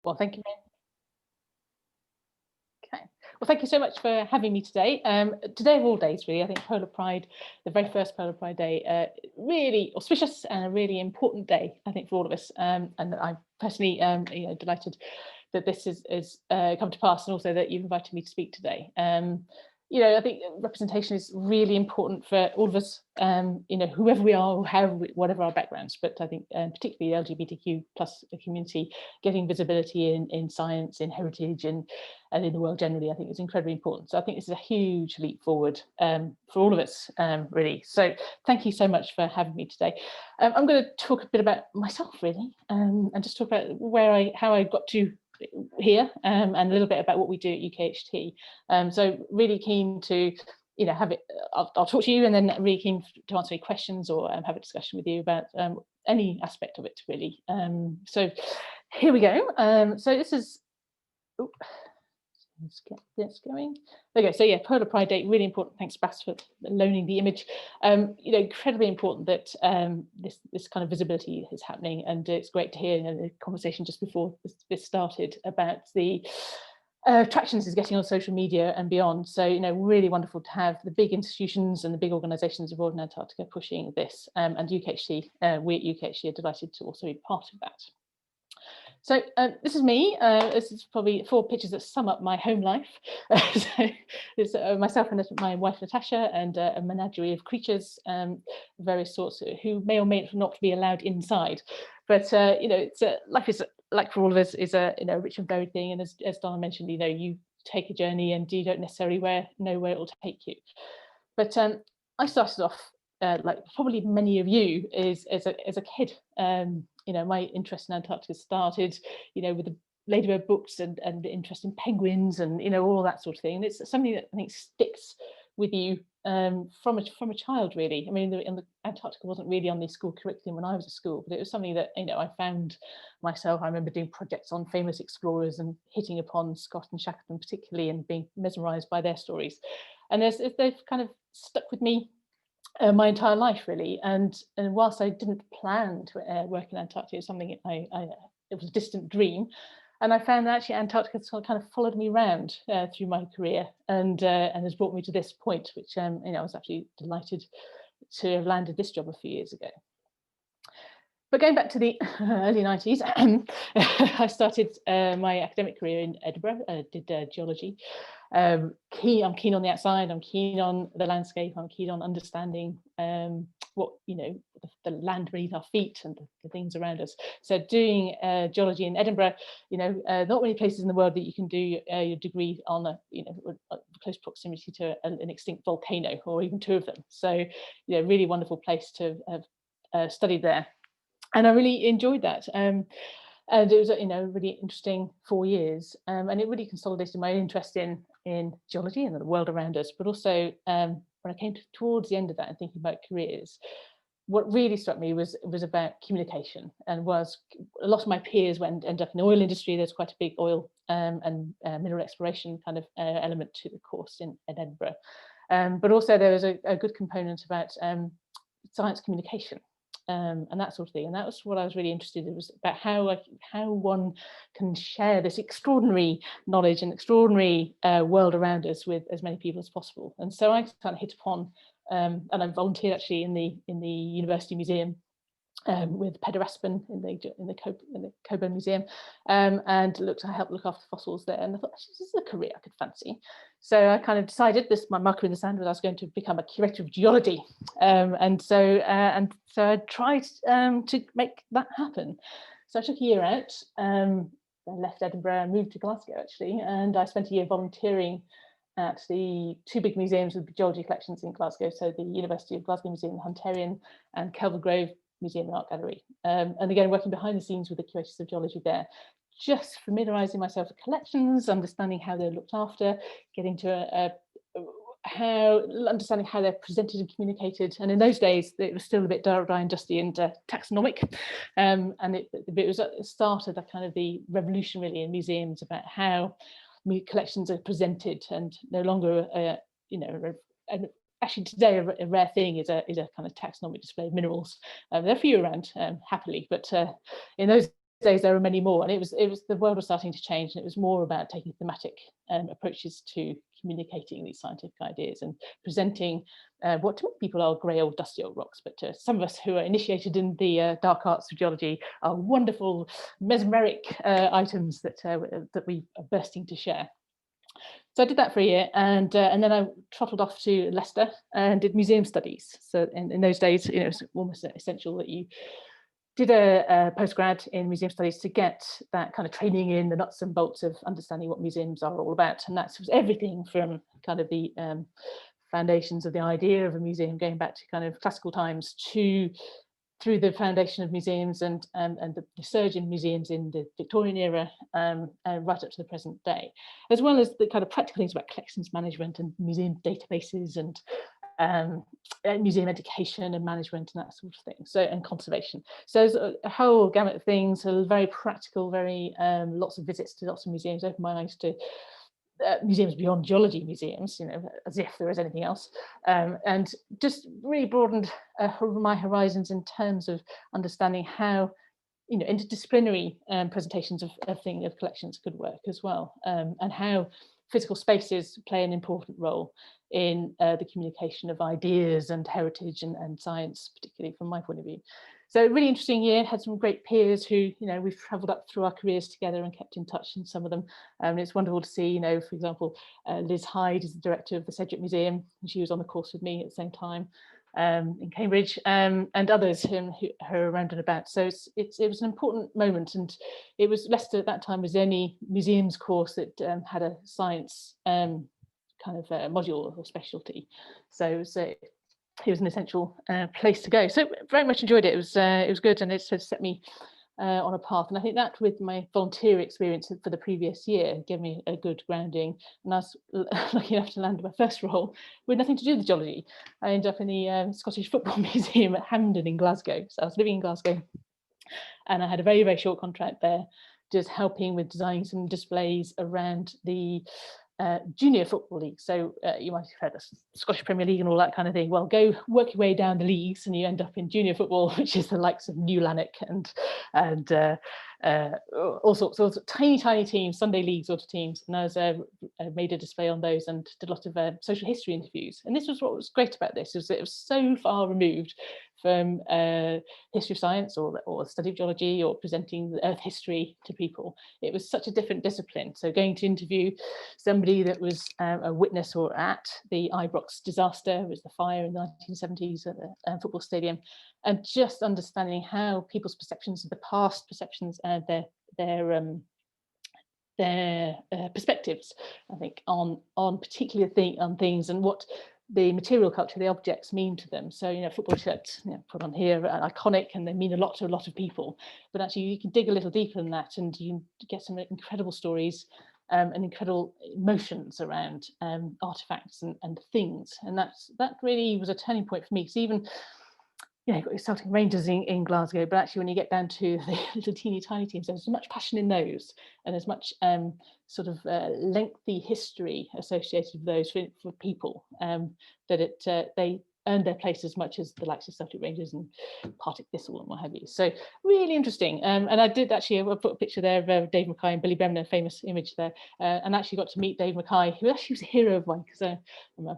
Well, thank you. Okay. Well, thank you so much for having me today. Today of all days, really, I think Polar Pride, the very first Polar Pride Day, really auspicious and a really important day, I think, for all of us. And I'm personally, delighted that this is come to pass, and also that you've invited me to speak today. I think representation is really important for all of us, whoever we are, or whatever our backgrounds, but I think particularly the LGBTQ plus community, getting visibility in science, in heritage, and in the world generally, I think is incredibly important. So I think this is a huge leap forward for all of us, really. So thank you so much for having me today. I'm going to talk a bit about myself, really, and just talk about how I got to here, and a little bit about what we do at UKHT. So really keen to have it. I'll talk to you, and then really keen to answer any questions or have a discussion with you about any aspect of it, really. So here we go. So this is. Let's get this going. Okay, so yeah, Polar Pride Day, really important. Thanks, Bas, for loaning the image. Incredibly important that this kind of visibility is happening, and it's great to hear the conversation just before this started about the traction this is getting on social media and beyond. So, really wonderful to have the big institutions and the big organisations involved in Antarctica pushing this, and UKHT, we at UKHT are delighted to also be part of that. So this is me. This is probably 4 pictures that sum up my home life. So it's myself and my wife Natasha, and a menagerie of creatures, various sorts, who may or may not be allowed inside. But it's life is, like for all of us, is a rich and varied thing. And as Donna mentioned, you take a journey and you don't necessarily know where it will take you. But I started off, like probably many of you, as a kid. My interest in Antarctica started, with the Ladybird books and the interest in penguins and all that sort of thing. And it's something that I think sticks with you from a child, really. I mean, the Antarctica wasn't really on the school curriculum when I was at school, but it was something that I found myself. I remember doing projects on famous explorers and hitting upon Scott and Shackleton particularly, and being mesmerised by their stories. And they've kind of stuck with me my entire life, really. And whilst I didn't plan to work in Antarctica, it was something it was a distant dream. And I found that actually Antarctica kind of followed me around through my career, and has brought me to this point, which I was absolutely delighted to have landed this job a few years ago. But going back to the early 90s, I started my academic career in Edinburgh. I did geology. I'm keen on the outside. I'm keen on the landscape. I'm keen on understanding what the land beneath our feet and the things around us. So doing geology in Edinburgh, not many places in the world that you can do your degree on a close proximity to an extinct volcano, or even 2 of them. So really wonderful place to have studied there. And I really enjoyed that. And it was a really interesting 4 years, and it really consolidated my interest in geology and the world around us. But also when I came towards the end of that and thinking about careers, what really struck me was about communication, and was a lot of my peers ended up in the oil industry. There's quite a big oil and mineral exploration kind of element to the course in Edinburgh, but also there was a good component about science communication. And that sort of thing. And that was what I was really interested in, was about how one can share this extraordinary knowledge and extraordinary world around us with as many people as possible. And so I kind of hit upon, and I volunteered actually in the University Museum with Peder Aspen in the Coburn Museum, and I helped look after fossils there. And I thought, this is a career I could fancy. So I kind of decided, my marker in the sand, was I was going to become a curator of geology, and so I tried to make that happen. So I took a year out. I left Edinburgh and moved to Glasgow, actually, and I spent a year volunteering at the 2 big museums with geology collections in Glasgow, so the University of Glasgow Museum, the Hunterian, and Kelvin Grove Museum and Art Gallery. And again, working behind the scenes with the curators of geology there, just familiarising myself with collections, understanding how they're looked after, getting to understanding how they're presented and communicated. And in those days, it was still a bit dry and dusty and taxonomic. And it was at the start of the revolution, really, in museums, about how collections are presented, and no longer actually today a rare thing is a kind of taxonomic display of minerals. There are few around, happily, but in those days there were many more, and it was the world was starting to change, and it was more about taking thematic approaches to communicating these scientific ideas and presenting what to most people are grey old dusty old rocks, but to some of us who are initiated in the dark arts of geology are wonderful mesmeric items that that we are bursting to share. So I did that for a year, and then I trottled off to Leicester and did museum studies. So in those days, you know, it was almost essential that you did a postgrad in museum studies to get that kind of training in the nuts and bolts of understanding what museums are all about. And that was everything from kind of the foundations of the idea of a museum, going back to kind of classical times, to through the foundation of museums and the surge in museums in the Victorian era, right up to the present day, as well as the kind of practical things about collections management and museum databases and museum education and management and that sort of thing. So, and conservation. So there's a whole gamut of things, so very practical, very lots of visits to lots of museums, opened my eyes to museums beyond geology museums, you know, as if there was anything else, and just really broadened my horizons in terms of understanding how, you know, interdisciplinary presentations of collections could work as well, and how physical spaces play an important role in the communication of ideas and heritage and science, particularly from my point of view. So really interesting year, had some great peers who, you know, we've travelled up through our careers together and kept in touch, and some of them. It's wonderful to see, you know, for example, Liz Hyde is the director of the Sedgwick Museum, and she was on the course with me at the same time in Cambridge, and others who are around and about. So it was an important moment, and it was Leicester at that time was the only museums course that had a science kind of module or specialty. So it was an essential place to go. So very much enjoyed it. It was good, and it sort of set me on a path. And I think that with my volunteer experience for the previous year gave me a good grounding. And I was lucky enough to land my first role with nothing to do with geology. I ended up in the Scottish Football Museum at Hampden in Glasgow. So I was living in Glasgow, and I had a very, very short contract there, just helping with designing some displays around the junior football league. So you might have heard the Scottish Premier League and all that kind of thing. Well, go work your way down the leagues and you end up in junior football, which is the likes of New Lanark and all sorts of tiny teams, Sunday league sort of teams. And I made a display on those and did a lot of social history interviews. And this was what was great about this, is that it was so far removed from history of science or study of geology or presenting the Earth history to people. It was such a different discipline. So going to interview somebody that was a witness or at the Ibrox disaster, was the fire in the 1970s at the football stadium, and just understanding how people's perceptions of the past, perceptions and their perspectives, I think, on particular things and what the material culture, the objects mean to them. So, you know, football shirts, you know, put on here are iconic and they mean a lot to a lot of people. But actually, you can dig a little deeper than that, and you get some incredible stories and incredible emotions around artifacts and things. And that really was a turning point for me. Because even, you know, you've got your Celtic Rangers in Glasgow, but actually when you get down to the little teeny tiny teams, there's so much passion in those, and there's much sort of lengthy history associated with those for people, that they earned their place as much as the likes of Celtic Rangers and Partick Thistle and what have you. So really interesting. And I did actually, I put a picture there of Dave Mackay and Billy Bremner, famous image there, and actually got to meet Dave Mackay, who actually was a hero of mine, because I'm a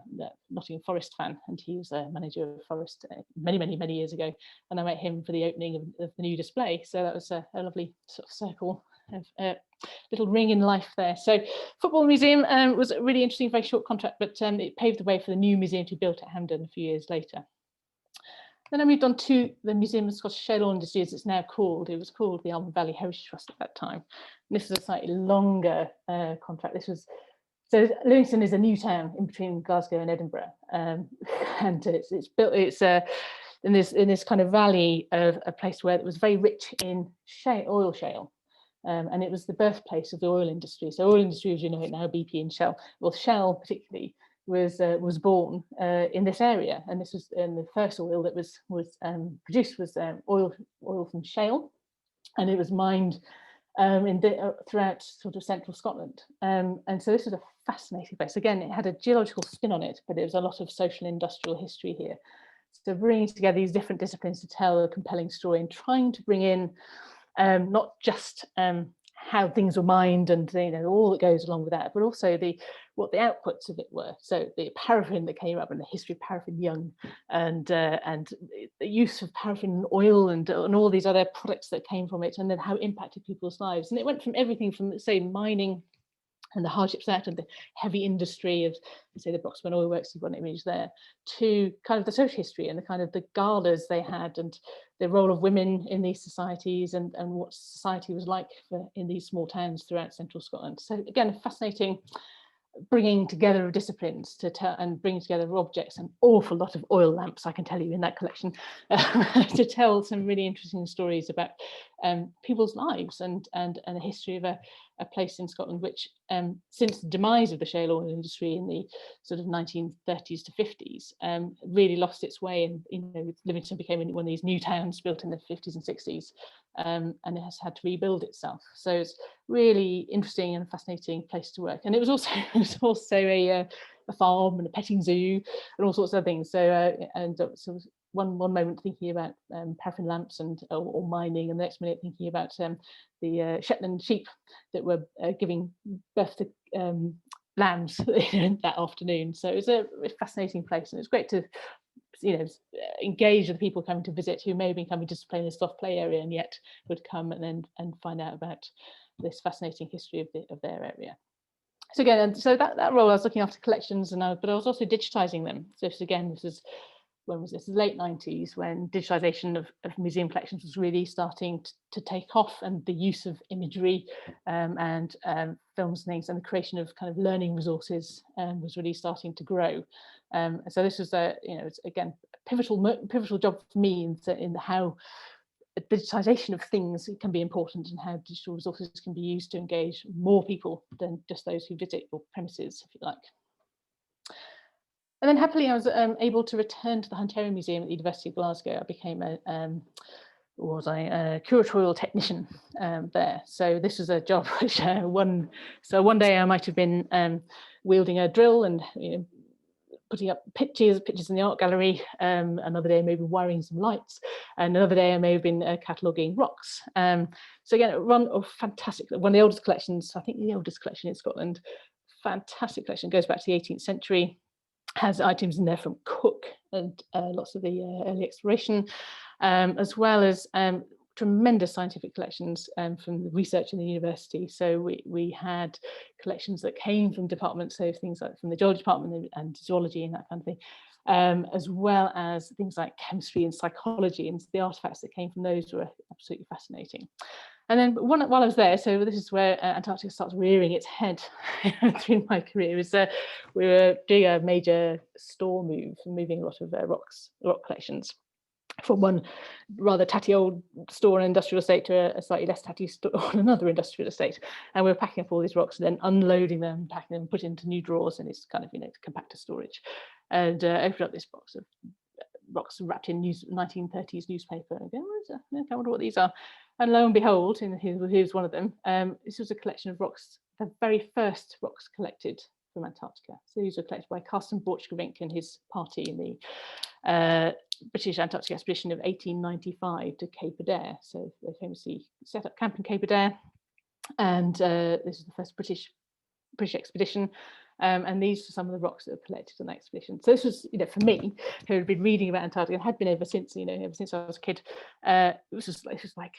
Nottingham Forest fan, and he was a manager of Forest many years ago, and I met him for the opening of the new display. So that was a lovely sort of circle of little ring in life there. So Football Museum was a really interesting, very short contract, but it paved the way for the new museum to be built at Hampden a few years later. Then I moved on to the Museum of Scottish Shale Oil Industry, as it's now called. It was called the Almond Valley Heritage Trust at that time. And this was a slightly longer contract. So Livingston is a new town in between Glasgow and Edinburgh, and it's built. It's in this kind of valley of a place where it was very rich in oil shale. And it was the birthplace of the oil industry. So oil industry, as you know it now, BP and Shell. Well, Shell particularly was born in this area, and this was the first oil that was produced was oil from shale, and it was mined throughout sort of central Scotland. And so this was a fascinating place. Again, it had a geological spin on it, but it was a lot of social and industrial history here. So bringing together these different disciplines to tell a compelling story and trying to bring in not just how things were mined and all that goes along with that, but also what the outputs of it were. So the paraffin that came up, and the history of paraffin young, and the use of paraffin oil and all these other products that came from it, and then how it impacted people's lives. And it went from everything from, say, mining and the hardships that, and the heavy industry of, say, the Broxburn Oil Works, you've got an image there, to kind of the social history and the kind of the galas they had, and the role of women in these societies, and what society was like in these small towns throughout central Scotland. So again, fascinating bringing together of disciplines to tell, and bringing together objects, an awful lot of oil lamps, I can tell you, in that collection, to tell some really interesting stories about people's lives and the history of a place in Scotland which, since the demise of the shale oil industry in the sort of 1930s to 50s, really lost its way, and Livingston became one of these new towns built in the 50s and 60s, and it has had to rebuild itself. So it's really interesting and fascinating place to work. And it was also a farm and a petting zoo and all sorts of things. So so one moment thinking about paraffin lamps or mining, and the next minute thinking about the Shetland sheep that were giving birth to lambs that afternoon. So it was a fascinating place, and it's great to engage with the people coming to visit who may have been coming just to play in the soft play area, and yet would come and find out about this fascinating history of their area. So again, so that role, I was looking after collections, but I was also digitizing them. So this is when was this? The late 90s, when digitization of museum collections was really starting to take off, and the use of imagery and films and things, and the creation of kind of learning resources was really starting to grow. So this was it's again a pivotal job for me in how digitization of things can be important, and how digital resources can be used to engage more people than just those who visit your premises, if you like. And then happily, I was able to return to the Herbarium Museum at the University of Glasgow. I became a curatorial technician there. So this was a job which one day I might have been wielding a drill and putting up pictures in the art gallery. Another day I may have been wiring some lights, and another day I may have been cataloguing rocks. So again, fantastic, one of the oldest collections, I think the oldest collection in Scotland. Fantastic collection, goes back to the 18th century. Has items in there from Cook and lots of the early exploration, as well as tremendous scientific collections from the research in the university. So we had collections that came from departments, so things like from the Geology department and Zoology and that kind of thing, as well as things like chemistry and psychology, and the artifacts that came from those were absolutely fascinating. And then while I was there, so this is where Antarctica starts rearing its head through my career, is we were doing a major store move, moving a lot of rock collections from one rather tatty old store and industrial estate to a slightly less tatty store on another industrial estate. And we were packing up all these rocks and then unloading them, packing them, put into new drawers, and it's kind of, compactor storage. And opened up this box of rocks wrapped in 1930s newspaper, and go, I wonder what these are. And lo and behold, and here's one of them. This was a collection of rocks, the very first rocks collected from Antarctica. So these were collected by Carsten Borchgrevink and his party in the British Antarctic expedition of 1895 to Cape Adare. So they famously set up camp in Cape Adare, and this is the first British expedition. And these are some of the rocks that were collected on that expedition. So this was, for me, who had been reading about Antarctica and had been ever since I was a kid. It was just like,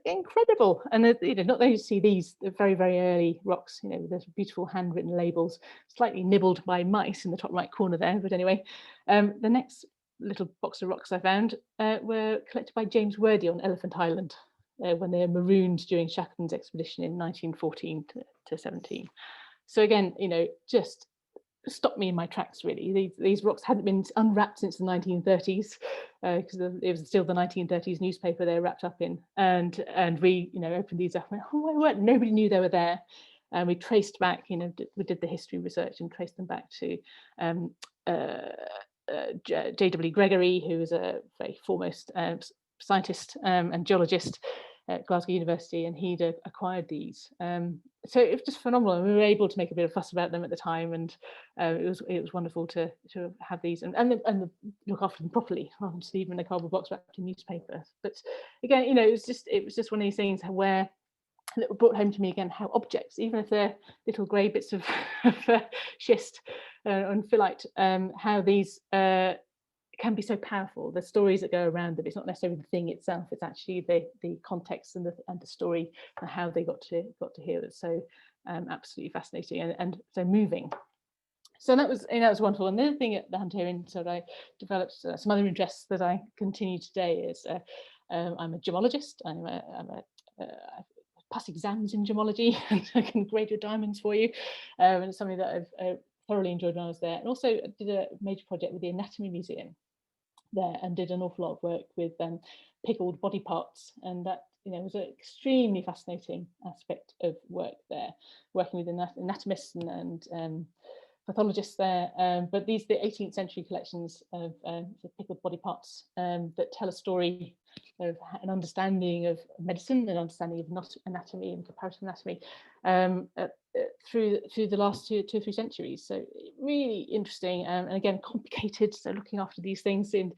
incredible. And not only see these very, very early rocks, with those beautiful handwritten labels, slightly nibbled by mice in the top right corner there. But anyway, the next little box of rocks I found were collected by James Wordie on Elephant Island when they were marooned during Shackleton's expedition in 1914 to 17. So again, just stopped me in my tracks, really. These rocks hadn't been unwrapped since the 1930s, because it was still the 1930s newspaper they were wrapped up in. And we, opened these up and went, oh my word, nobody knew they were there. And we traced back, we did the history research and traced them back to J.W. Gregory, who was a very foremost scientist and geologist at Glasgow University, and he'd acquired these. so it was just phenomenal, and we were able to make a bit of fuss about them at the time, and it was wonderful to have these and look after them properly, rather than just leave them in a cardboard box wrapped in newspaper. But again, you know, it was just one of these things where that brought home to me again how objects, even if they're little grey bits of, schist and phyllite, how these can be so powerful. The stories that go around them, it's not necessarily the thing itself, it's actually the context and the story and how they got to hear it. So absolutely fascinating and so moving. So that was, you know, that was wonderful. And the other thing at the Hunterian, so I developed some other interests that I continue today is I'm a gemologist. I pass exams in gemology and I can grade your diamonds for you. And it's something that I've thoroughly enjoyed when I was there. And also did a major project with the Anatomy Museum there and did an awful lot of work with pickled body parts, and that, you know, was an extremely fascinating aspect of work there, working with anatomists and pathologists there. But the 18th century collections of pickled body parts that tell a story of an understanding of medicine, an understanding of anatomy and comparative anatomy through the last two or three centuries. So really interesting, and again complicated. So looking after these things in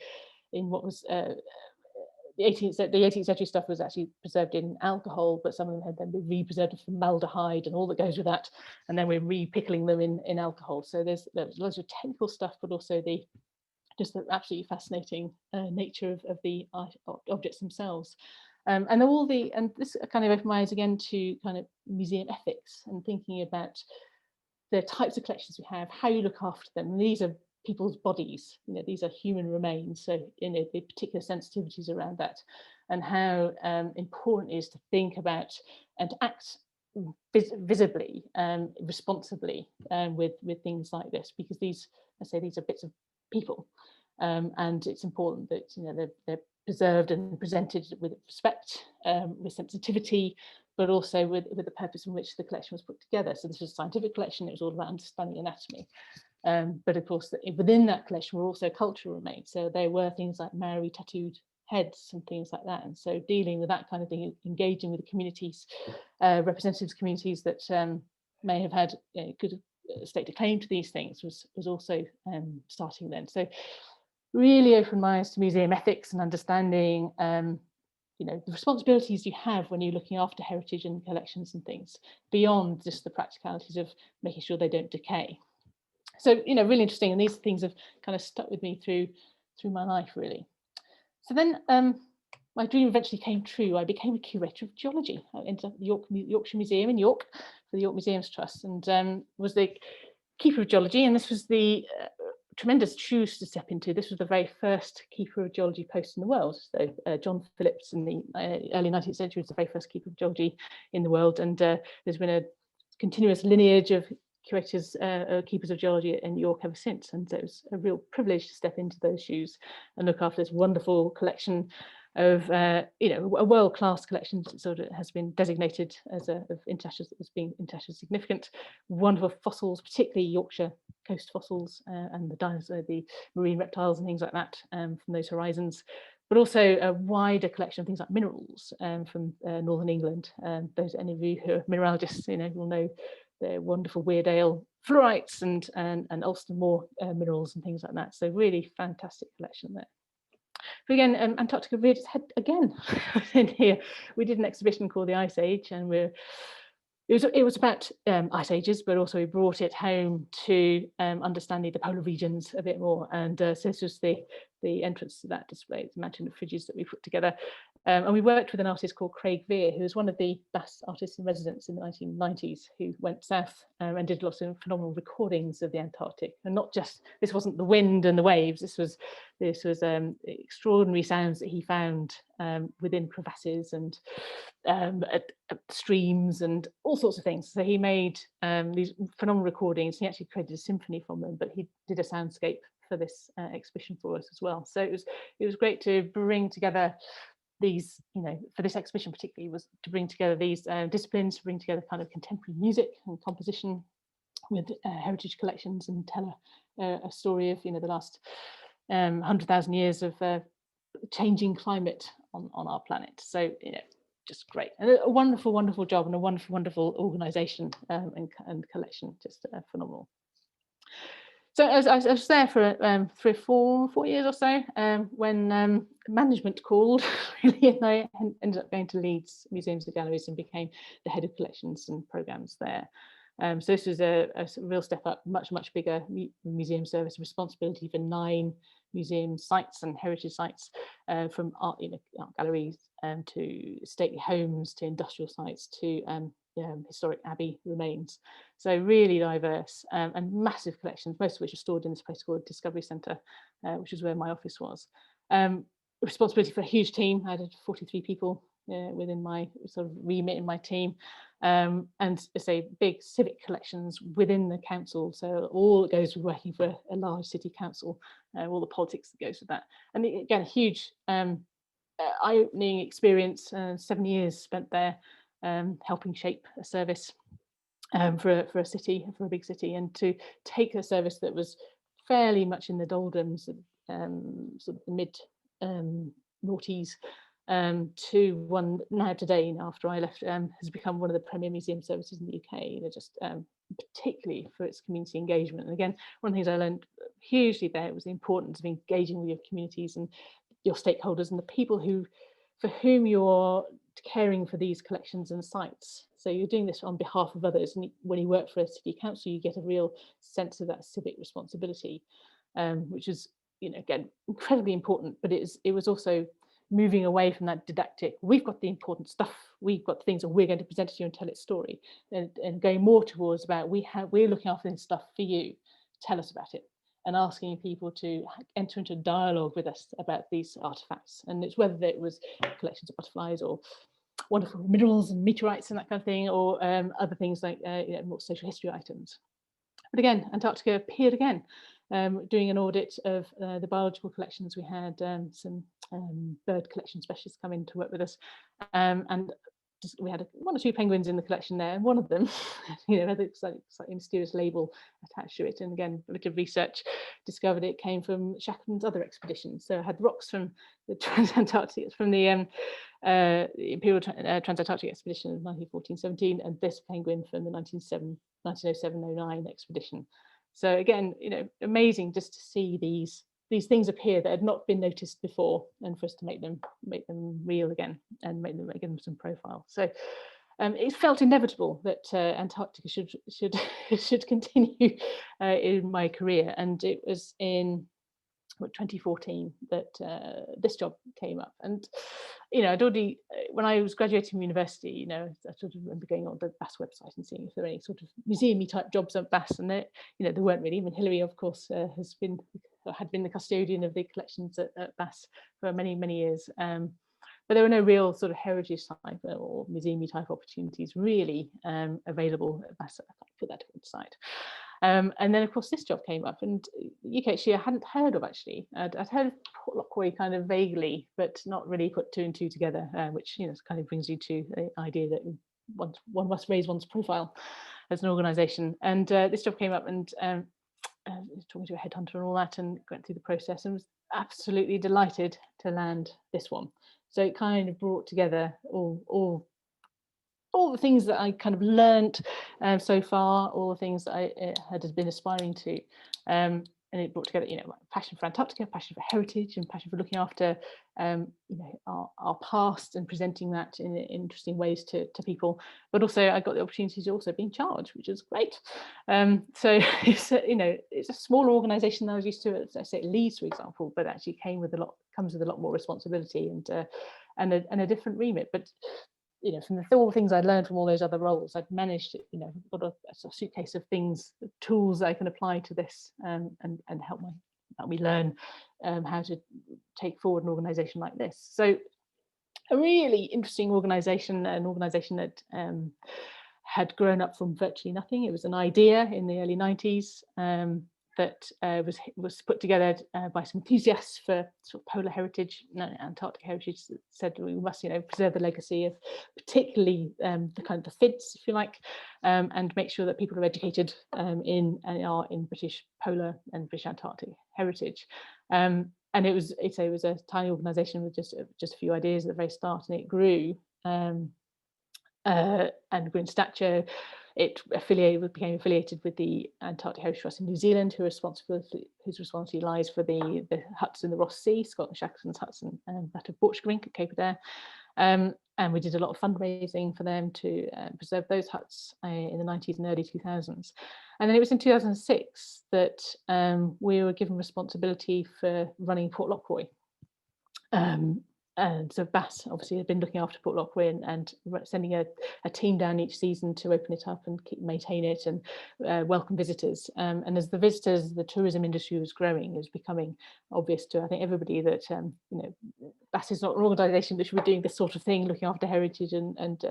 what was the 18th century stuff was actually preserved in alcohol, but some of them had then been re-preserved in formaldehyde and all that goes with that, and then we're re-pickling them in alcohol. So there's loads of technical stuff, but also just the absolutely fascinating nature of the objects themselves. And this kind of opened my eyes again to kind of museum ethics and thinking about the types of collections we have, how you look after them. And these are people's bodies, you know, these are human remains, so, you know, the particular sensitivities around that, and how important it is to think about and to act visibly and responsibly with things like this, because these are bits of people, and it's important that, you know, they're preserved and presented with respect, with sensitivity, but also with the purpose in which the collection was put together. So this was a scientific collection, it was all about understanding anatomy. But of course, within that collection were also cultural remains. So there were things like Maori tattooed heads and things like that. And so dealing with that kind of thing, engaging with the communities, representatives communities that may have had good state of claim to these things was also starting then. So really opened my eyes to museum ethics and understanding you know, the responsibilities you have when you're looking after heritage and collections and things, beyond just the practicalities of making sure they don't decay. So, you know, really interesting, and these things have kind of stuck with me through my life, really. So then my dream eventually came true. I became a curator of geology. I ended up at the Yorkshire Museum in York for the York Museums Trust, and was the keeper of geology. And this was the tremendous shoes to step into. This was the very first keeper of geology post in the world. So John Phillips in the early 19th century was the very first keeper of geology in the world, and there's been a continuous lineage of curators, keepers of geology in York ever since, and so it was a real privilege to step into those shoes and look after this wonderful collection of, you know, a world-class collection. Sort of has been designated as being internationally significant. Wonderful fossils, particularly Yorkshire coast fossils, and the dinosaur, the marine reptiles and things like that from those horizons. But also a wider collection of things like minerals from northern England. Those any of you who are mineralogists, you know, will know the wonderful Weardale fluorites and Ulster Moor minerals and things like that. So really fantastic collection there. But again, Antarctica reared its head again in here. We did an exhibition called The Ice Age, and it was about ice ages, but also we brought it home to understanding the polar regions a bit more. And so this was the entrance to that display, the mountain of fridges that we put together. And we worked with an artist called Craig Veer, who was one of the best artists in residence in the 1990s, who went south and did lots of phenomenal recordings of the Antarctic. And not just, this wasn't the wind and the waves, this was extraordinary sounds that he found within crevasses and at streams and all sorts of things. So he made these phenomenal recordings. He actually created a symphony from them, but he did a soundscape for this exhibition for us as well. So it was great to bring together these, you know, for this exhibition particularly, was to bring together these disciplines, to bring together kind of contemporary music and composition with heritage collections, and tell a story of, you know, the last 100,000 years of changing climate on our planet. So, you know, just great, and a wonderful, wonderful job, and a wonderful, wonderful organisation and collection, just phenomenal. So I was there for 4 years or so, when management called, really, and I ended up going to Leeds Museums and Galleries and became the head of collections and programmes there. So this was a real step up, much bigger museum service, responsibility for 9 museum sites and heritage sites, from art galleries to stately homes to industrial sites to historic abbey remains. So really diverse, and massive collections, most of which are stored in this place called Discovery Centre, which is where my office was. Responsibility for a huge team. I had 43 people within my sort of remit in my team, and say big civic collections within the council. So all that goes with working for a large city council, all the politics that goes with that. And again, a huge eye-opening experience. 7 years spent there, helping shape a service for a city, for a big city, and to take a service that was fairly much in the doldrums, sort of the mid noughties, to one now today, after I left, has become one of the premier museum services in the UK. They're just particularly for its community engagement. And again, one of the things I learned hugely there was the importance of engaging with your communities and your stakeholders and the people for whom you're caring for these collections and sites. So you're doing this on behalf of others, and when you work for a city council, you get a real sense of that civic responsibility, which is, again, incredibly important. But it was also moving away from that didactic, we've got the important stuff, we've got the things that we're going to present to you and tell its story, and going more towards about we're looking after this stuff for you, tell us about it, and asking people to enter into a dialogue with us about these artifacts. And it's whether it was collections of butterflies or wonderful minerals and meteorites and that kind of thing, or other things like more social history items. But again, Antarctica appeared again, doing an audit of the biological collections. We had some bird collection specialists come in to work with us, and we had 1 or 2 penguins in the collection there, and one of them, had a slightly mysterious label attached to it. And again, a bit of research discovered it came from Shackleton's other expeditions. So I had rocks from the Transantarctic, from the Imperial Transantarctic expedition of 1914-17, and this penguin from the 1907-09 expedition. So again, amazing just to see these things appear that had not been noticed before, and for us to make them real again and give them some profile. So it felt inevitable that Antarctica should continue in my career, and it was in 2014 that this job came up. And I'd already, when I was graduating from university, I sort of remember going on the BAS website and seeing if there were any sort of museum-y type jobs at BAS, and there weren't really. Even Hilary, of course, had been the custodian of the collections at BAS for many years, but there were no real sort of heritage type or museum-y type opportunities really available at BAS. I can't put that to one side. And then, of course, this job came up, and UKHC I hadn't heard of, actually. I'd heard of Port Lockwood kind of vaguely, but not really put 2 and 2 together, which kind of brings you to the idea that one must raise one's profile as an organisation. And this job came up, and talking to a headhunter and all that, and went through the process, and was absolutely delighted to land this one. So it kind of brought together all the things that I kind of learnt so far, all the things that I had been aspiring to, and it brought together, passion for Antarctica, passion for heritage, and passion for looking after, our past and presenting that in interesting ways to people. But also, I got the opportunity to also be in charge, which is great. So it's a smaller organisation than I was used to, I say, at Leeds, for example, but actually comes with a lot more responsibility and a different remit. But from all the things I'd learned from all those other roles, I'd managed to, got a sort of suitcase of things, tools that I can apply to this, and help me learn how to take forward an organisation like this. So a really interesting organisation, an organisation that had grown up from virtually nothing. It was an idea in the early 90s that was put together by some enthusiasts for sort of polar heritage, Antarctic heritage, that said we must, preserve the legacy of particularly the kind of the FIDs, if you like, and make sure that people are educated in British polar and British Antarctic heritage. And it was a tiny organisation with just a few ideas at the very start, and it grew and green stature. It became affiliated with the Antarctic Heritage Trust in New Zealand, whose responsibility lies for the huts in the Ross Sea, Scott and Shackleton's huts, and that of Borchgrevink at Cape Adare. And we did a lot of fundraising for them to preserve those huts in the 90s and early 2000s. And then it was in 2006 that we were given responsibility for running Port Lockroy. And so BAS obviously had been looking after Port Lockroy and sending a team down each season to open it up and maintain it and welcome visitors. And as the tourism industry was growing, it was becoming obvious to, I think, everybody that BAS is not an organisation that should be doing this sort of thing, looking after heritage and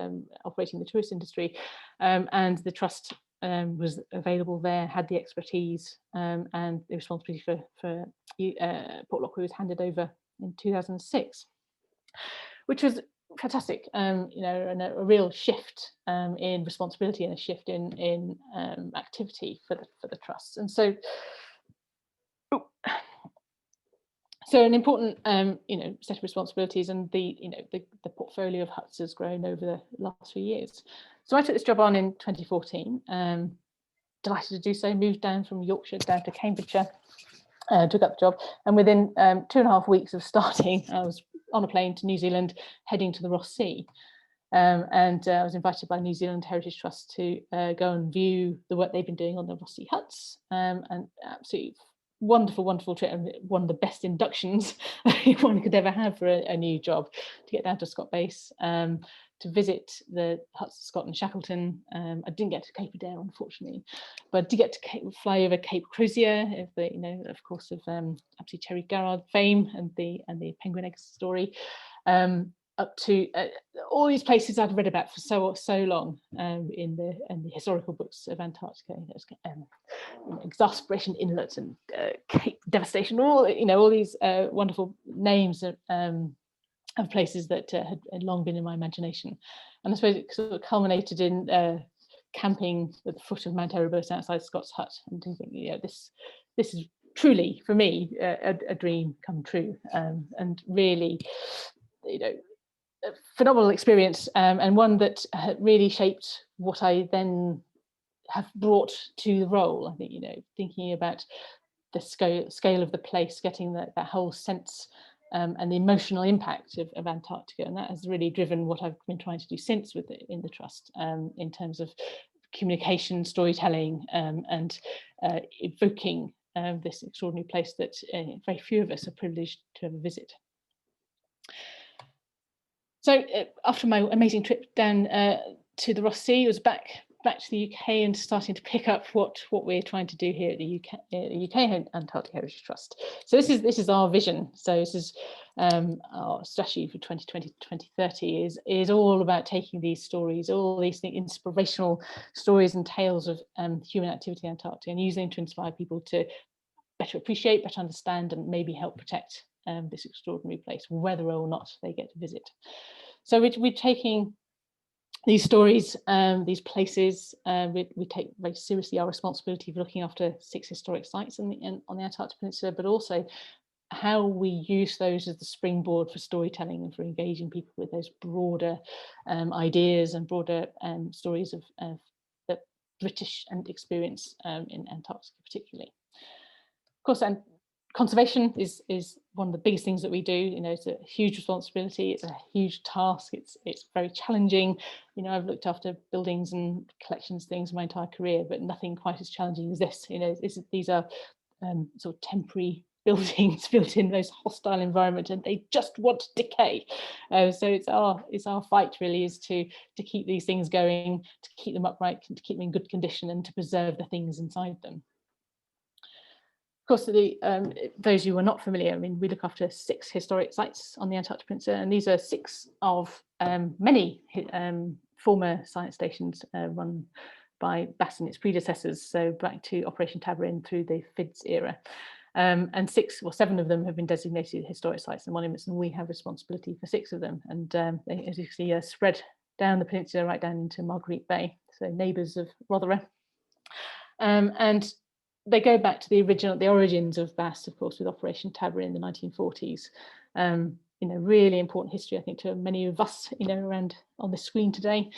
operating the tourist industry. And the trust was available there, had the expertise, and the responsibility for Port Lockroy was handed over in 2006, which was fantastic, and a real shift in responsibility and a shift in activity for the trusts. And so an important set of responsibilities, and the portfolio of huts has grown over the last few years. So I took this job on in 2014, delighted to do so, moved down from Yorkshire down to Cambridgeshire, took up the job, and within 2.5 weeks of starting, I was on a plane to New Zealand, heading to the Ross Sea. And I was invited by New Zealand Heritage Trust to go and view the work they've been doing on the Ross Sea huts, and absolutely wonderful trip, and one of the best inductions one could ever have for a new job, to get down to Scott Base, to visit the huts of Scott and Shackleton. I didn't get to Cape Adare, unfortunately, but I did get to fly over Cape Crozier, of course, of absolutely Cherry Garrard fame and the penguin eggs story, up to all these places I'd read about for so long in the historical books of Antarctica. Exasperation Inlet and Cape Devastation, all these wonderful names of places that had long been in my imagination. And I suppose it sort of culminated in camping at the foot of Mount Erebus outside Scott's hut, and thinking, this is truly, for me, a dream come true, and really, a phenomenal experience, and one that really shaped what I then have brought to the role. I think, thinking about the scale of the place, getting that whole sense and the emotional impact of Antarctica, and that has really driven what I've been trying to do since in the trust, in terms of communication, storytelling, and evoking this extraordinary place that very few of us are privileged to ever visit. So after my amazing trip down to the Ross Sea, I was back to the UK and starting to pick up what we're trying to do here at the UK Antarctic Heritage Trust. So this is our vision. So this is our strategy for 2020 to 2030 is all about taking these stories, all these inspirational stories and tales of human activity in Antarctica, and using them to inspire people to better appreciate, better understand, and maybe help protect this extraordinary place, whether or not they get to visit. So we're taking these stories, these places. We take very seriously our responsibility for looking after 6 historic sites on the Antarctic Peninsula, but also how we use those as the springboard for storytelling and for engaging people with those broader ideas and broader stories of the British and experience in Antarctica particularly. Of course, and conservation is one of the biggest things that we do. It's a huge responsibility. It's a huge task. It's very challenging. I've looked after buildings and collections things my entire career, but nothing quite as challenging as this. These are sort of temporary buildings built in those hostile environment, and they just want to decay. So it's our fight really, is to keep these things going, to keep them upright, to keep them in good condition, and to preserve the things inside them. Of course, those who are not familiar, we look after 6 historic sites on the Antarctic Peninsula, and these are 6 of many former science stations run by BAS and its predecessors, so back to Operation Tabarin through the FIDS era. And 7 of them have been designated historic sites and monuments, and we have responsibility for 6 of them. And they, as you can see, are spread down the peninsula right down into Marguerite Bay, so neighbours of Rotherham. And they go back to the origins of BAS, of course, with Operation Tabarin in the 1940s. really important history, I think, to many of us, around on the screen today,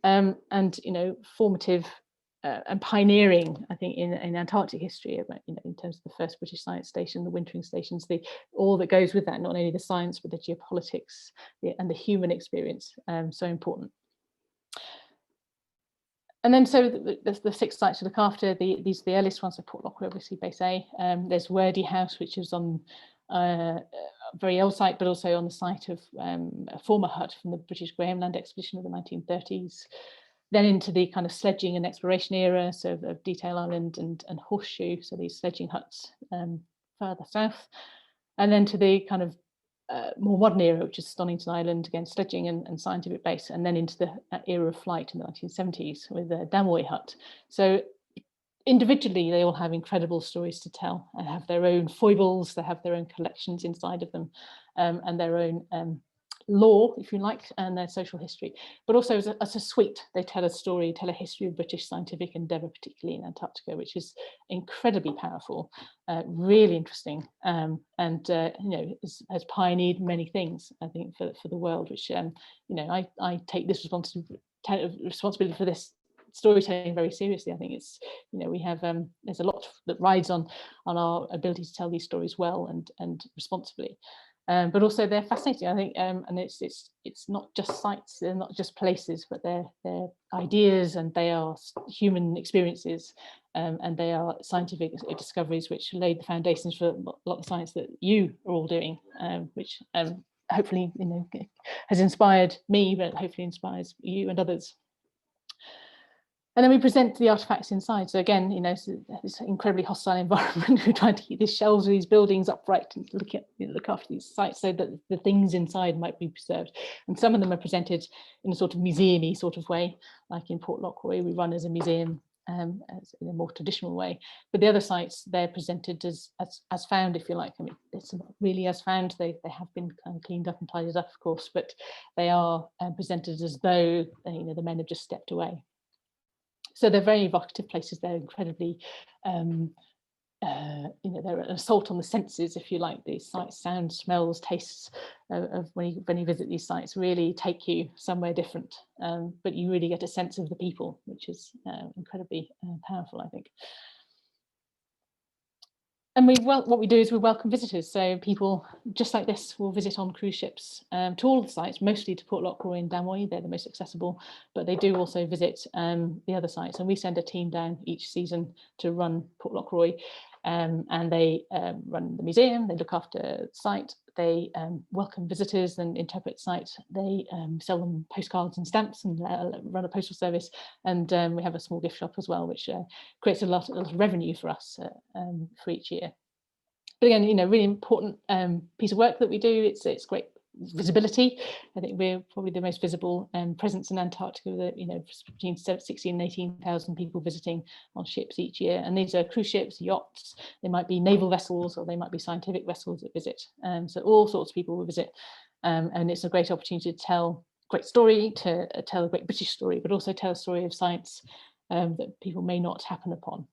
and formative and pioneering, I think, in Antarctic history, about, in terms of the first British science station, the wintering stations, all that goes with that, not only the science but the geopolitics and the human experience, so important. And then, so the 6 sites to look after. These are the earliest ones. So Port Lockwood, obviously, Base A. There's Wordie House, which is on a very old site, but also on the site of a former hut from the British Graham Land expedition of the 1930s. Then into the kind of sledging and exploration era, so of Detail Island and Horseshoe, so these sledging huts further south. And then to the kind of more modern era, which is Stonington Island, again, sledging and scientific base, and then into the era of flight in the 1970s with the Damoy hut. So individually, they all have incredible stories to tell and have their own foibles, they have their own collections inside of them, and their own lore, if you like, and their social history. But also as a suite, they tell a story, tell a history of British scientific endeavour, particularly in Antarctica, which is incredibly powerful, really interesting, and has pioneered many things, I think, for the world, which I take this responsibility for this storytelling very seriously. I think it's, we have there's a lot that rides on our ability to tell these stories well and responsibly. But also they're fascinating, I think, and it's not just sites, they're not just places, but they're ideas, and they are human experiences, and they are scientific discoveries which laid the foundations for a lot of science that you are all doing, which hopefully has inspired me, but hopefully inspires you and others. And then we present the artifacts inside. So again, this incredibly hostile environment. We're trying to keep these shelves of these buildings upright and look after these sites so that the things inside might be preserved. And some of them are presented in a sort of museum-y sort of way, like in Port Lockwood, we run as a museum, as in a more traditional way. But the other sites, they're presented as found, if you like. I mean, it's not really as found. They have been kind of cleaned up and tidied up, of course, but they are presented as though the men have just stepped away. So they're very evocative places. They're incredibly, they're an assault on the senses, if you like. These sights, sounds, smells, tastes of when you visit these sites really take you somewhere different. But you really get a sense of the people, which is incredibly powerful, I think. And what we do is we welcome visitors. So people just like this will visit on cruise ships to all the sites, mostly to Port Lockwood and Damoy. They're the most accessible, but they do also visit the other sites. And we send a team down each season to run Port Lockwood, and they run the museum, they look after the site, they welcome visitors and interpret sites, they sell them postcards and stamps and run a postal service, and we have a small gift shop as well, which creates a lot of revenue for us for each year. But again, really important piece of work that we do. It's great visibility. I think we're probably the most visible presence in Antarctica, with between 16,000 and 18,000 people visiting on ships each year. And these are cruise ships, yachts, they might be naval vessels, or they might be scientific vessels that visit. So all sorts of people will visit. And it's a great opportunity to tell a great story, to tell a great British story, but also tell a story of science that people may not happen upon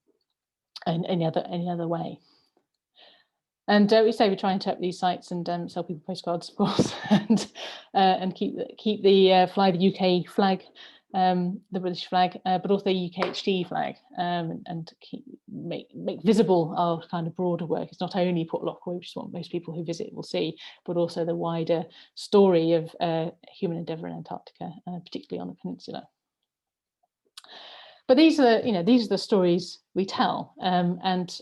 in any other way. And we try and interpret these sites and sell people postcards, of course, and keep the fly the UK flag, the British flag, but also the UKHD flag, and make visible our kind of broader work. It's not only Port Lockwood, which is what most people who visit will see, but also the wider story of human endeavour in Antarctica, particularly on the peninsula. But these are the stories we tell, and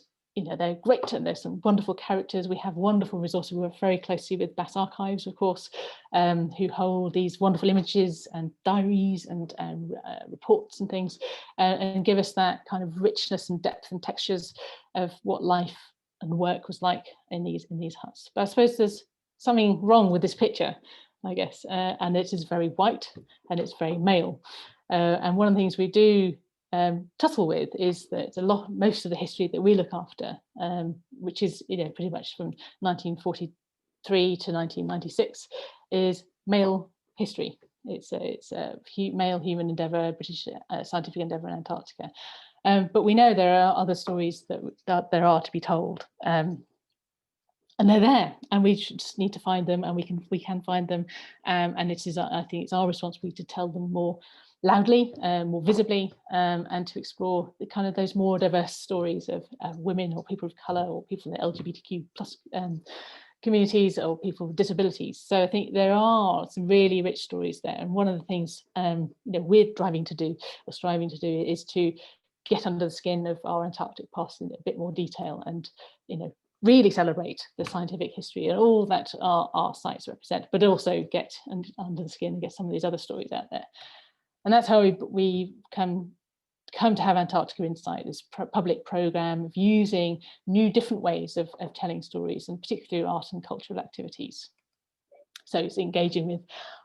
they're great, and there's some wonderful characters. We have wonderful resources. We work very closely with Bass Archives, of course, who hold these wonderful images and diaries and reports and things, and give us that kind of richness and depth and textures of what life and work was like in these huts. But I suppose there's something wrong with this picture, I guess, and it is very white and it's very male. And one of the things we do tussle with is that most of the history that we look after, which is pretty much from 1943 to 1996, is male history. It's a male human endeavour, British scientific endeavour in Antarctica. But we know there are other stories that there are to be told. and they're there, and we just need to find them, and we can find them, and it is, I think it's our responsibility to tell them more loudly, more visibly, and to explore the kind of those more diverse stories of women or people of colour or people in the LGBTQ plus communities or people with disabilities. So I think there are some really rich stories there, and one of the things we're striving to do is to get under the skin of our Antarctic past in a bit more detail, and really celebrate the scientific history and all that our sites represent, but also get under the skin and get some of these other stories out there. And that's how we come to have Antarctica Insight, this public programme of using new different ways of telling stories, and particularly art and cultural activities. So it's engaging with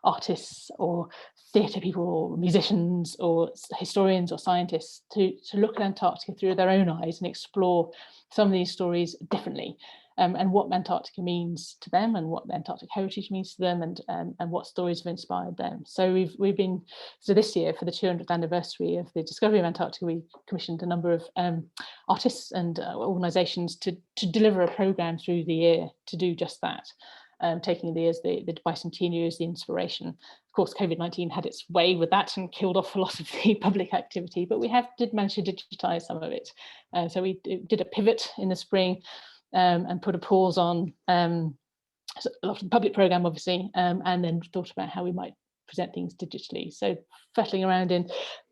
artists or theatre people or musicians or historians or scientists to look at Antarctica through their own eyes and explore some of these stories differently, and what Antarctica means to them, and what Antarctic heritage means to them, and what stories have inspired them. So we've been, so this year, for the 200th anniversary of the discovery of Antarctica, we commissioned a number of artists and organisations to deliver a programme through the year to do just that. Taking the bicentennial as the inspiration. Of course, COVID-19 had its way with that and killed off a lot of the public activity, but we did manage to digitise some of it. So we did a pivot in the spring, and put a pause on a lot of the public programme, obviously, and then thought about how we might present things digitally. So fettling around in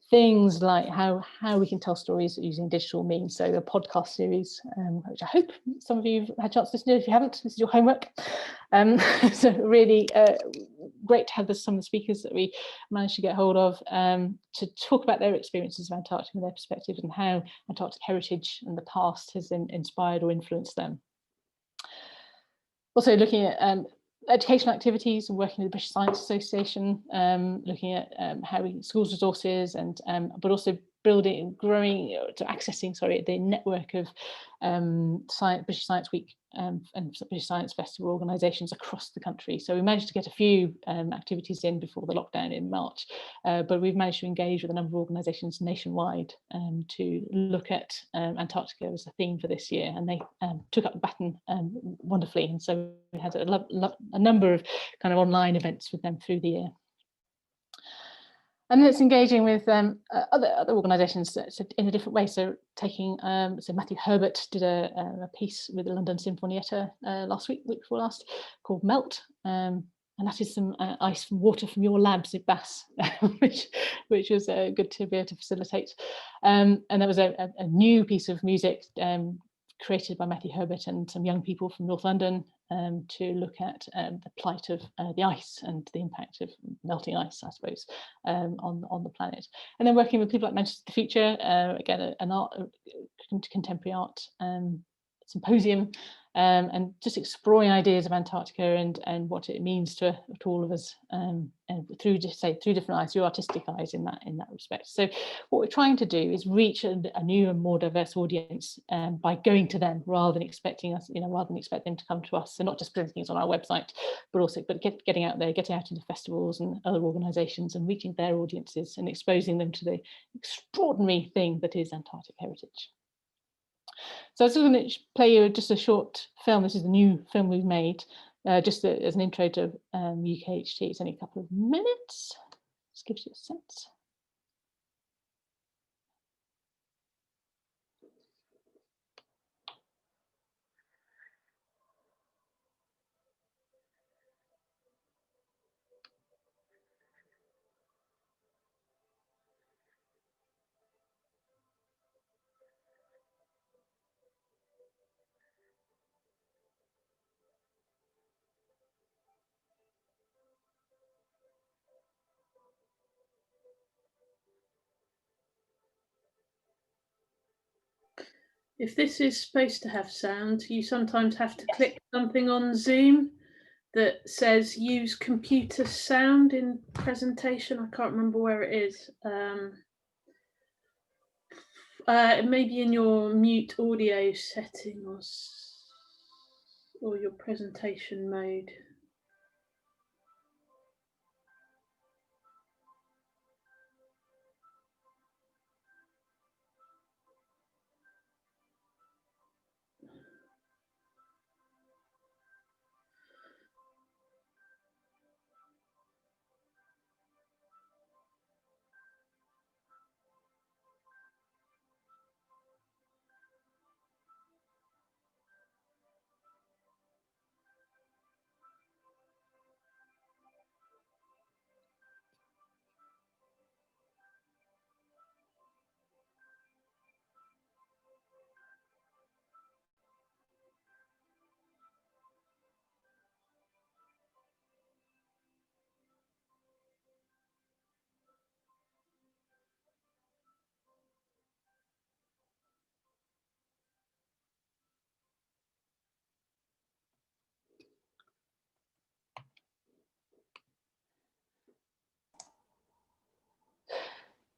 things like how we can tell stories using digital means. So a podcast series, which I hope some of you have had a chance to listen to. If you haven't, this is your homework. So really great to have some of the speakers that we managed to get hold of to talk about their experiences of Antarctica and their perspectives, and how Antarctic heritage and the past has inspired or influenced them. Also looking at educational activities and working with the British Science Association, looking at how schools resources, and but also accessing the network of British Science Week and British Science Festival organisations across the country. So we managed to get a few activities in before the lockdown in March, but we've managed to engage with a number of organisations nationwide to look at Antarctica as a theme for this year, and they took up the baton wonderfully, and so we had a number of kind of online events with them through the year. And then it's engaging with other organisations in a different way. So taking, so Matthew Herbert did a piece with the London Sinfonietta week before last, called Melt. And that is some ice and water from your labs at Bass, which was good to be able to facilitate. And there was a new piece of music created by Matthew Herbert and some young people from North London to look at the plight of the ice and the impact of melting ice, I suppose, on the planet. And then working with people like Manchester the Future, again, an art, contemporary art symposium, and just exploring ideas of Antarctica and what it means to all of us, and through different eyes, through artistic eyes in that respect. So what we're trying to do is reach a new and more diverse audience by going to them rather than expecting them to come to us. So not just presenting things on our website, but also getting out there, getting out into festivals and other organisations and reaching their audiences and exposing them to the extraordinary thing that is Antarctic heritage. So I was going to play you just a short film. This is the new film we've made, just as an intro to UKHT. It's only a couple of minutes. This gives you a sense. If this is supposed to have sound, you sometimes have to click something on Zoom that says use computer sound in presentation. I can't remember where it is. Maybe in your mute audio setting or your presentation mode.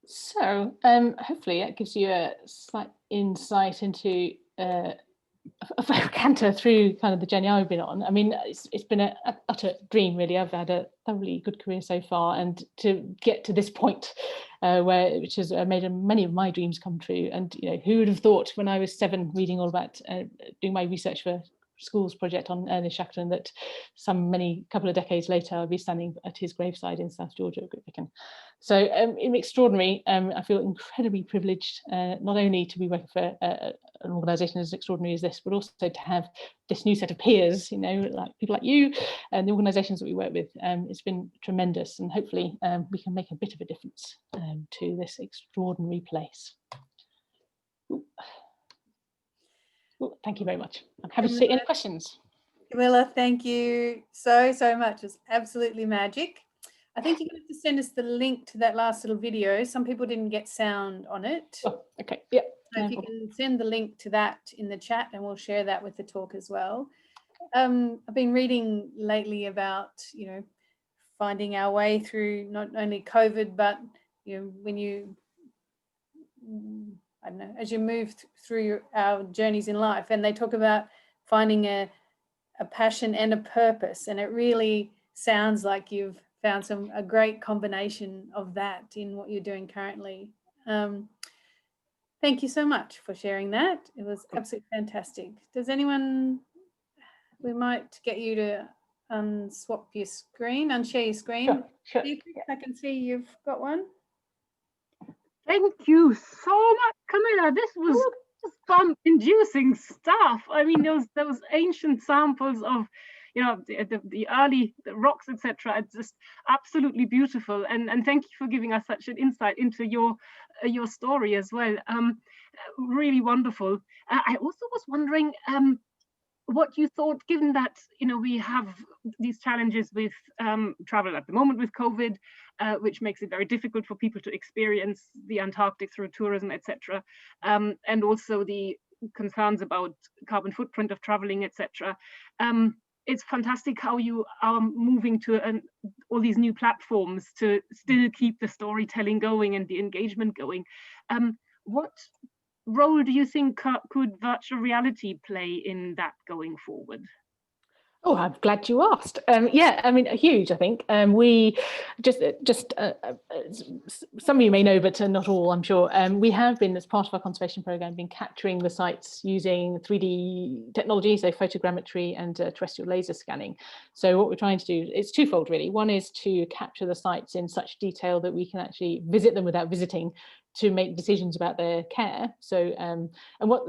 So hopefully that gives you a slight insight into a canter through kind of the journey I've been on. I mean, it's been an utter dream, really. I've had a thoroughly good career so far, and to get to this point, which has made many of my dreams come true. And who would have thought when I was 7, reading all about doing my research for schools project on Ernest Shackleton, that couple of decades later I'll be standing at his graveside in South Georgia, Grytviken. So extraordinary. I feel incredibly privileged, not only to be working for an organisation as extraordinary as this, but also to have this new set of peers, like people like you and the organisations that we work with. It's been tremendous, and hopefully we can make a bit of a difference to this extraordinary place. Ooh. Ooh, thank you very much. I'm happy to take any questions. Camilla, thank you so much. It's absolutely magic. I think you're going to have to send us the link to that last little video. Some people didn't get sound on it. Oh, okay, yeah. So if you can send the link to that in the chat, and we'll share that with the talk as well. I've been reading lately about, finding our way through not only COVID, but, when you, I don't know, as you move through our journeys in life, and they talk about finding a passion and a purpose. And it really sounds like you've found a great combination of that in what you're doing currently. Thank you so much for sharing that. It was absolutely fantastic. Does anyone, we might get you to unshare your screen. Sure. I can see you've got one. Thank you so much, Camilla. This was goosebump-inducing stuff. I mean, those ancient samples of, the early rocks, etc. It's just absolutely beautiful. And thank you for giving us such an insight into your story as well. Really wonderful. I also was wondering what you thought, given that we have these challenges with travel at the moment with COVID, which makes it very difficult for people to experience the Antarctic through tourism, etc., and also the concerns about carbon footprint of traveling, etc. It's fantastic how you are moving to all these new platforms to still keep the storytelling going and the engagement going. What role do you think could virtual reality play in that going forward? Oh, I'm glad you asked. Yeah, I mean, huge, I think. We some of you may know, but not all, I'm sure. We have been, as part of our conservation program, been capturing the sites using 3D technology, so photogrammetry and terrestrial laser scanning. So what we're trying to do, it's twofold, really. One is to capture the sites in such detail that we can actually visit them without visiting, to make decisions about their care. So, and what,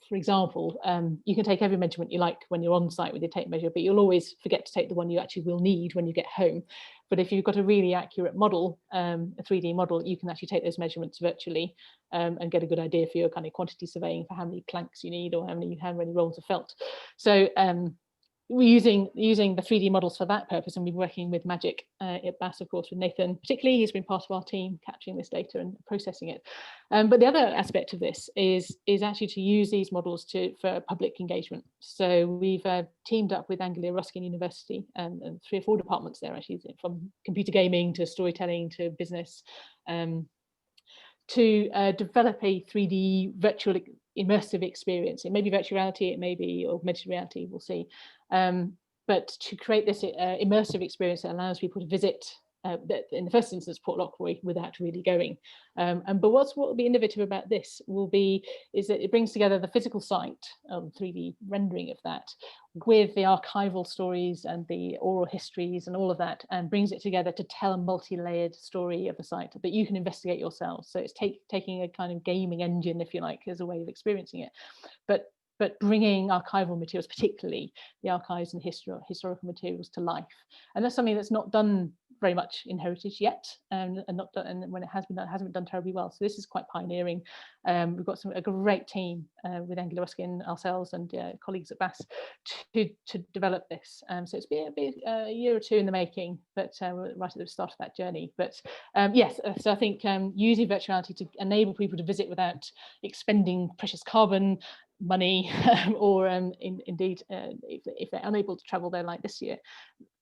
for example, you can take every measurement you like when you're on site with your tape measure, but you'll always forget to take the one you actually will need when you get home. But if you've got a really accurate model, a 3D model, you can actually take those measurements virtually and get a good idea for your kind of quantity surveying for how many planks you need or how many rolls of felt. So we're using the 3D models for that purpose, and we've been working with Magic at BAS, of course, with Nathan particularly. He's been part of our team capturing this data and processing it. But the other aspect of this is actually to use these models for public engagement. So we've teamed up with Ruskin University and 3 or 4 departments there, actually, from computer gaming to storytelling to business, to develop a 3D virtual immersive experience. It may be virtual reality, it may be augmented reality, we'll see. But to create this immersive experience that allows people to visit, in the first instance, Port Lockroy without really going. But what will be innovative about this is that it brings together the physical site, 3D rendering of that, with the archival stories and the oral histories and all of that, and brings it together to tell a multi-layered story of the site that you can investigate yourselves. So it's taking a kind of gaming engine, if you like, as a way of experiencing it. But bringing archival materials, particularly the archives and historical materials, to life. And that's something that's not done very much in heritage yet, and when it has been done, it hasn't been done terribly well. So this is quite pioneering. We've got a great team with Angela Ruskin, ourselves, and colleagues at BAS to develop this. So it's been a year or 2 in the making, but we're right at the start of that journey. But yes, so I think using virtuality to enable people to visit without expending precious carbon, money, or indeed, if they're unable to travel there like this year,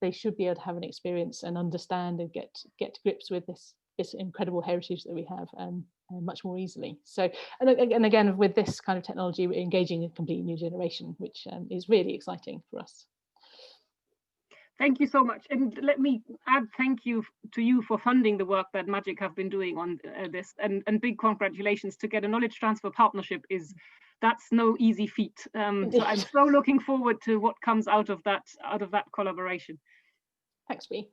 they should be able to have an experience and understand and get to grips with this this incredible heritage that we have much more easily. So, and again, with this kind of technology, we're engaging a completely new generation, which is really exciting for us. Thank you so much. And let me add thank you to you for funding the work that Magic have been doing on this, and big congratulations. To get a knowledge transfer partnership that's no easy feat. So I'm so looking forward to what comes out of that collaboration. Thanks, Bea.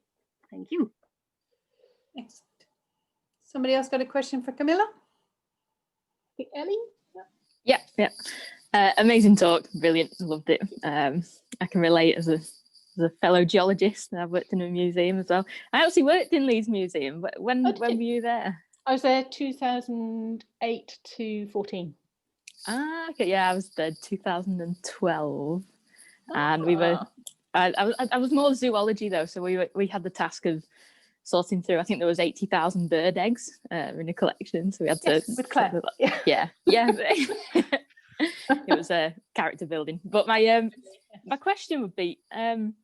Thank you. Excellent. Somebody else got a question for Camilla? Ellie? Yeah. Amazing talk, brilliant, loved it. I can relate as a fellow geologist. I've worked in a museum as well. I actually worked in Leeds Museum. When were you there? I was there 2008 to 14. Okay, yeah, I was there 2012, and we were. I was more zoology though, so we had the task of sorting through. I think there was 80,000 bird eggs in a collection, so we had to. With Claire. Yeah. It was a character building. But my question would be, in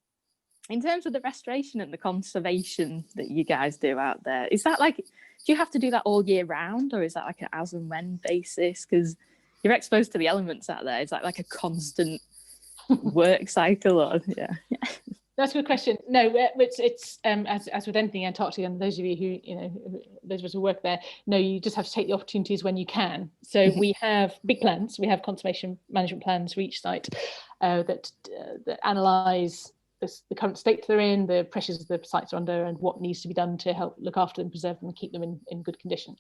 terms of the restoration and the conservation that you guys do out there, is that like, do you have to do that all year round, or is that like an as and when basis? Because you're exposed to the elements out there. Is that like a constant work cycle, or yeah? That's a good question. No, it's as with anything Antarctica, and those of you who, those of us who work there, know you just have to take the opportunities when you can. So we have big plans. We have conservation management plans for each site that analyse the current state they're in, the pressures the sites are under, and what needs to be done to help look after them, preserve them, and keep them in good condition,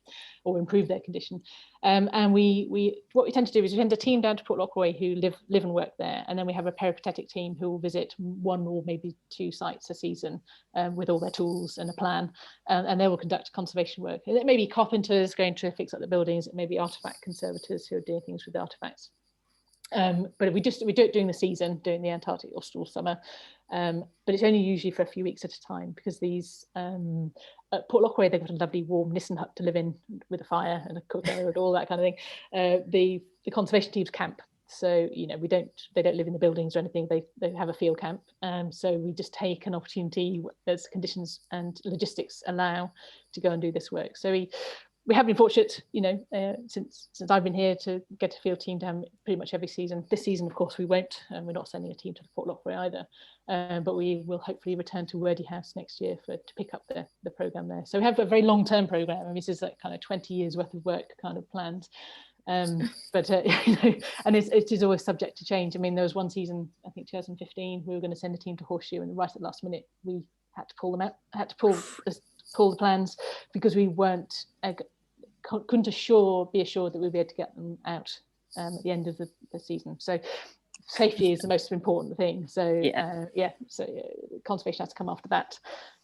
or improve their condition. And what we tend to do is we send a team down to Port Lockroy who live and work there, and then we have a peripatetic team who will visit 1 or maybe 2 sites a season with all their tools and a plan, and they will conduct conservation work. And it may be carpenters going to fix up the buildings, it may be artefact conservators who are doing things with the artefacts. But we do it during the season, during the Antarctic austral summer, but it's only usually for a few weeks at a time, because these at Port Lockroy, they've got a lovely warm Nissen hut to live in with a fire and a cooker and all that kind of thing. The conservation teams camp, so they don't live in the buildings or anything. They have a field camp, so we just take an opportunity as conditions and logistics allow to go and do this work. So we have been fortunate, since I've been here, to get a field team down pretty much every season. This season, of course, we won't, and we're not sending a team to the Port Lockroy either. But we will hopefully return to Wordie House next year to pick up the programme there. So we have a very long-term programme. I mean, this is like kind of 20 years worth of work kind of planned. And it is always subject to change. I mean, there was one season, I think 2015, we were going to send a team to Horseshoe, and right at the last minute, we had to pull them out. Had to pull the plans because we couldn't be assured that we'd be able to get them out at the end of the season. So safety is the most important thing. So conservation has to come after that,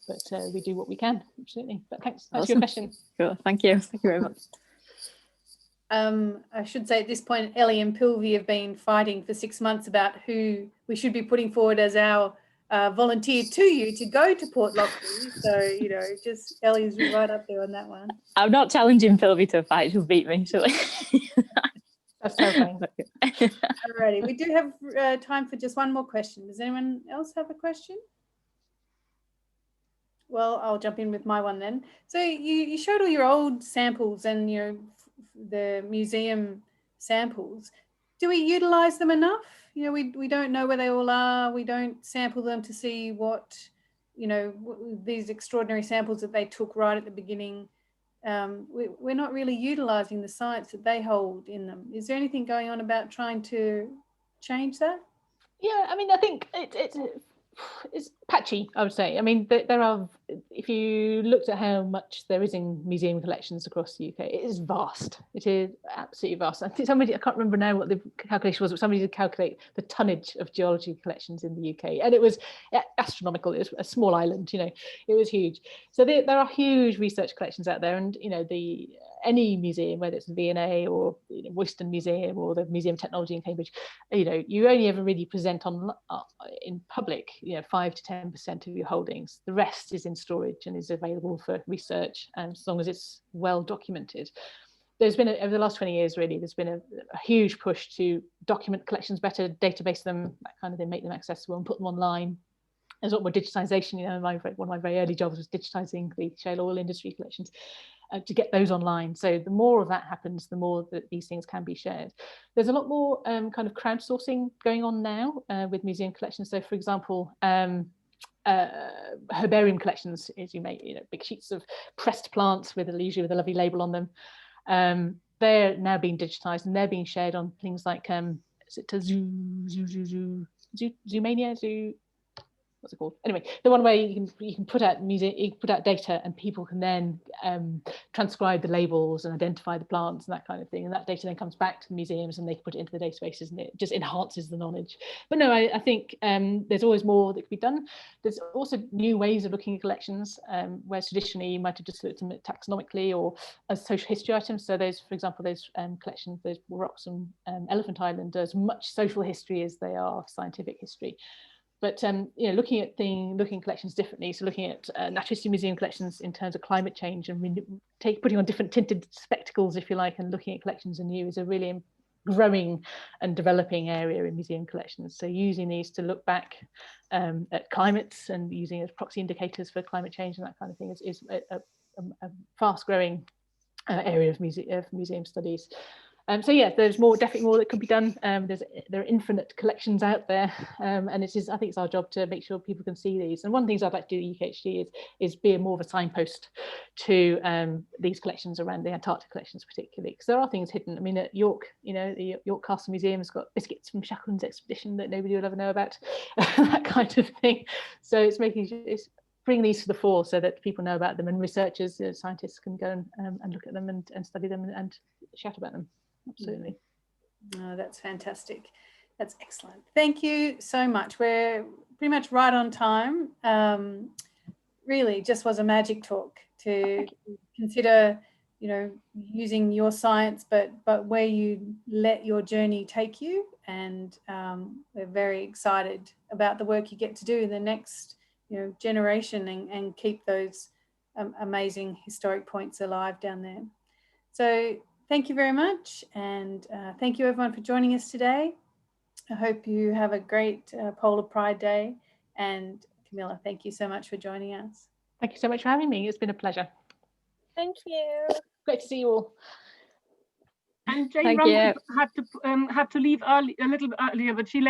but we do what we can, absolutely. But thanks for your question. Cool. Thank you very much. I should say at this point, Ellie and Pilvi have been fighting for 6 months about who we should be putting forward as our volunteer to you to go to Port Lockroy. So, just Ellie's right up there on that one. I'm not challenging Pilvi to a fight. She'll beat me, surely. That's terrifying. Alrighty, we do have time for just one more question. Does anyone else have a question? Well, I'll jump in with my one then. So you showed all your old samples and the museum samples. Do we utilise them enough? We don't know where they all are. We don't sample them to see what, these extraordinary samples that they took right at the beginning. We're not really utilising the science that they hold in them. Is there anything going on about trying to change that? Yeah, I mean, I think it's patchy, I would say. I mean, there are, if you looked at how much there is in museum collections across the UK, it is vast. It is absolutely vast. I think I can't remember now what the calculation was, but somebody did calculate the tonnage of geology collections in the UK, and it was astronomical. It was a small island, it was huge. So there are huge research collections out there, and any museum, whether it's the V&A or Royston Museum or the Museum of Technology in Cambridge, you only ever really present in public 5 to 10% of your holdings. The rest is in storage and is available for research, and as long as it's well documented. There's been over the last 20 years, really, there's been a huge push to document collections better, database them, that kind of thing, make them accessible and put them online. there's a lot more digitization. One of my very early jobs was digitizing the shale oil industry collections to get those online. So the more of that happens, the more that these things can be shared. There's a lot more kind of crowdsourcing going on now with museum collections. So for example, herbarium collections, as you may, big sheets of pressed plants usually with a lovely label on them. They're now being digitized and they're being shared on things like is it Zoomania? What's it called? Anyway, the one where you can put out data and people can then transcribe the labels and identify the plants and that kind of thing, and that data then comes back to the museums and they can put it into the databases, and it just enhances the knowledge. But no, I think there's always more that could be done. There's also new ways of looking at collections, whereas traditionally you might have just looked at them taxonomically or as social history items. So those, for example, those collections, those rocks on Elephant Island, are as much social history as they are scientific history. But looking at collections differently, so looking at natural history museum collections in terms of climate change and putting on different tinted spectacles, if you like, and looking at collections anew is a really growing and developing area in museum collections. So using these to look back at climates and using as proxy indicators for climate change and that kind of thing is a fast growing area of museum studies. So yeah, there's definitely more that could be done. There are infinite collections out there, and I think it's our job to make sure people can see these. And one of the things I'd like to do at UKHG is be more of a signpost to these collections around the Antarctic collections particularly, because there are things hidden. I mean, at York, the York Castle Museum has got biscuits from Shackleton's expedition that nobody will ever know about, that kind of thing. So it's bringing these to the fore so that people know about them, and researchers, scientists can go and look at them and study them and chat about them. Absolutely. Oh, that's fantastic. That's excellent. Thank you so much. We're pretty much right on time. Really just was a magic talk to consider, using your science, but where you let your journey take you. And we're very excited about the work you get to do in the next generation and keep those amazing historic points alive down there. So thank you very much, and thank you everyone for joining us today. I hope you have a great Polar Pride Day, and Camilla, thank you so much for joining us. Thank you so much for having me. It's been a pleasure. Thank you. Great to see you all. And Jane Rumble had to leave a little bit earlier, but she left